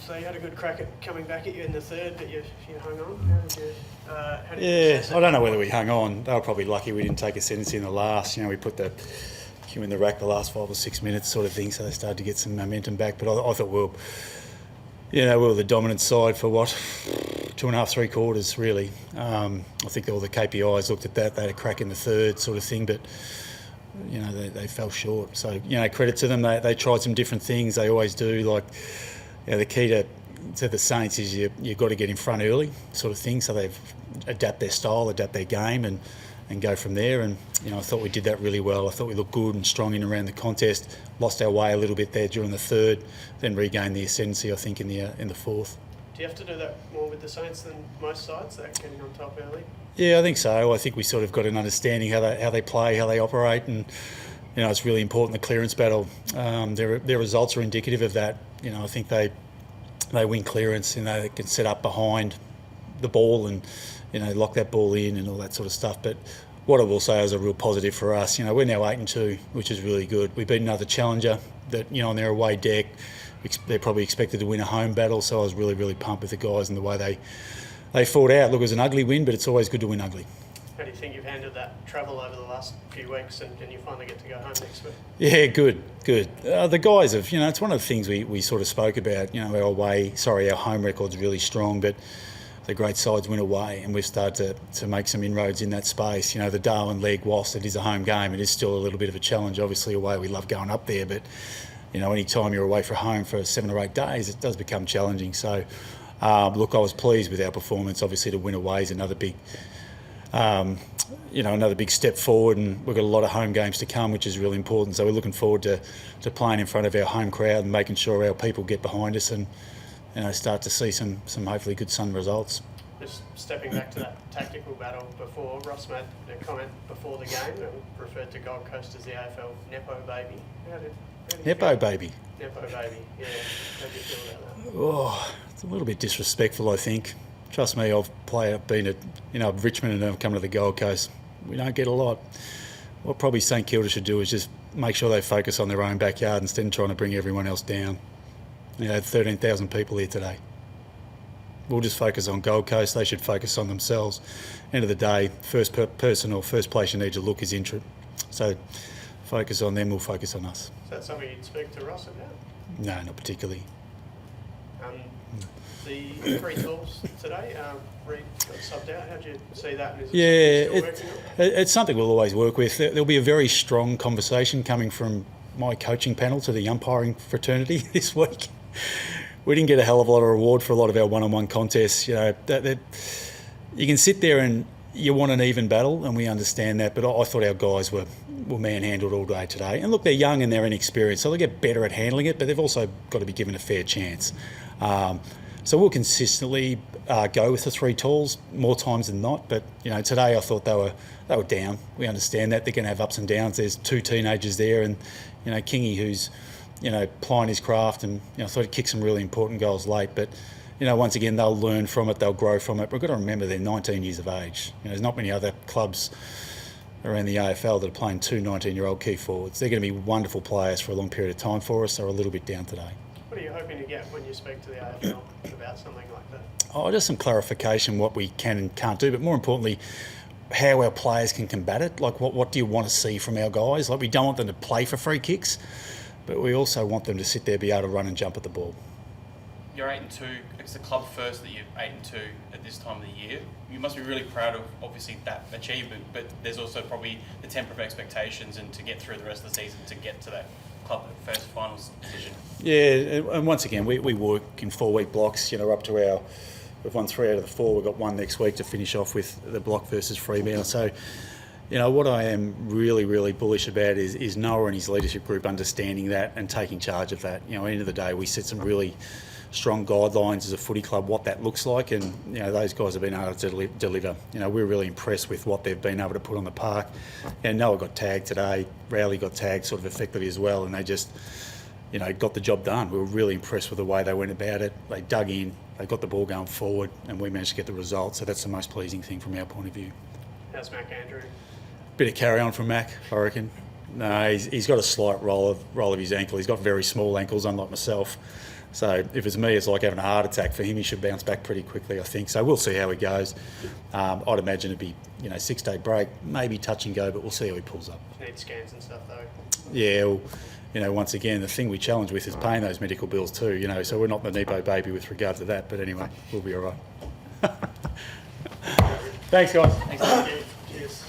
So you had a good crack at coming back at you in the third, but you hung on. How did you I don't know whether we hung on. They were probably lucky we didn't take ascendancy in the last. We put the cue in the rack the last 5 or 6 minutes sort of thing, so they started to get some momentum back. But I thought we were the dominant side for 2.5, 3 quarters really. I think all the KPIs looked at that. They had a crack in the third sort of thing, but they fell short. So credit to them. They tried some different things. They always do. Like the key to the Saints is you've got to get in front early, sort of thing. So they've adapt their style, adapt their game, and go from there. And I thought we did that really well. I thought we looked good and strong in around the contest. Lost our way a little bit there during the third, then regained the ascendancy I think in the fourth. Do you have to do that more with the Saints than most sides, that getting on top early? Yeah, I think so. I think we sort of got an understanding how they play, how they operate, and it's really important, the clearance battle. Their results are indicative of that. I think they win clearance. They can set up behind the ball and lock that ball in and all that sort of stuff. But what I will say is a real positive for us. We're now 8-2, which is really good. We beat another challenger that on their away deck. They're probably expected to win a home battle, so I was really, really pumped with the guys and the way they fought out. Look, it was an ugly win, but it's always good to win ugly. How do you think you've handled that travel over the last few weeks, and you finally get to go home next week? Yeah, good. The guys have, it's one of the things we sort of spoke about. Our home record's really strong, but the great sides win away, and we've started to make some inroads in that space. The Darwin leg, whilst it is a home game, it is still a little bit of a challenge. Obviously, away we love going up there, but any time you're away from home for 7 or 8 days, it does become challenging. So, look, I was pleased with our performance. Obviously, to win away is another big, another big step forward, and we've got a lot of home games to come, which is really important. So we're looking forward to playing in front of our home crowd and making sure our people get behind us and start to see some hopefully good Sun results. Just stepping back to that tactical battle before, Ross made a comment before the game and referred to Gold Coast as the AFL Nepo baby. Nepo baby, yeah. How do you feel about that? Oh, it's a little bit disrespectful, I think. Trust me, I've been at Richmond and I've come to the Gold Coast. We don't get a lot. What probably St Kilda should do is just make sure they focus on their own backyard instead of trying to bring everyone else down. 13,000 people here today. We'll just focus on Gold Coast. They should focus on themselves. End of the day, first person or first place you need to look is Intrim. So focus on them, we'll focus on us. Is that something you'd speak to Ross about? No, not particularly. The 3 tools today, Reid got subbed out. How do you see that? It's something we'll always work with. There'll be a very strong conversation coming from my coaching panel to the umpiring fraternity this week. We didn't get a hell of a lot of reward for a lot of our one-on-one contests. You can sit there and you want an even battle, and we understand that, but I thought our guys were manhandled all day today. And look, they're young and they're inexperienced, so they'll get better at handling it, but they've also got to be given a fair chance. So we'll consistently go with the 3 tools more times than not. But today I thought they were down. We understand that they're going to have ups and downs. There's 2 teenagers there, and Kingy, who's plying his craft, and I thought he kicked some really important goals late. But once again, they'll learn from it. They'll grow from it. We've got to remember they're 19 years of age. There's not many other clubs around the AFL that are playing 2 19-year-old key forwards. They're going to be wonderful players for a long period of time for us. They're a little bit down today. What are you hoping to get when you speak to the AFL about something like that? Just some clarification what we can and can't do, but more importantly, how our players can combat it. Like, what do you want to see from our guys? Like, we don't want them to play for free kicks, but we also want them to sit there, be able to run and jump at the ball. You're 8-2. It's the club first that you're 8-2 at this time of the year. You must be really proud of, obviously, that achievement, but there's also probably the temper of expectations and to get through the rest of the season to get to that club first finals position. Yeah, and once again, we work in 4-week blocks. Up to we've won 3 out of the 4. We've got 1 next week to finish off with the block versus Fremantle. So, what I am really, really bullish about is Noah and his leadership group understanding that and taking charge of that. At the end of the day, we set some really strong guidelines as a footy club, what that looks like, and those guys have been able to deliver. We're really impressed with what they've been able to put on the park. And Noah got tagged today, Rowley got tagged sort of effectively as well, and they just got the job done. We were really impressed with the way they went about it. They dug in, they got the ball going forward, and we managed to get the result. So that's the most pleasing thing from our point of view. How's Mac Andrew? Bit of carry on from Mac, I reckon. No, he's got a slight roll of his ankle. He's got very small ankles, unlike myself. So if it's me, it's like having a heart attack. For him, he should bounce back pretty quickly, I think. So we'll see how he goes. I'd imagine it'd be 6-day break, maybe touch and go, but we'll see how he pulls up. Need scans and stuff though. Yeah, well, once again, the thing we challenge with is paying those medical bills too. So we're not the Nebo baby with regard to that. But anyway, we'll be all right. Thanks, guys. Thanks. Cheers.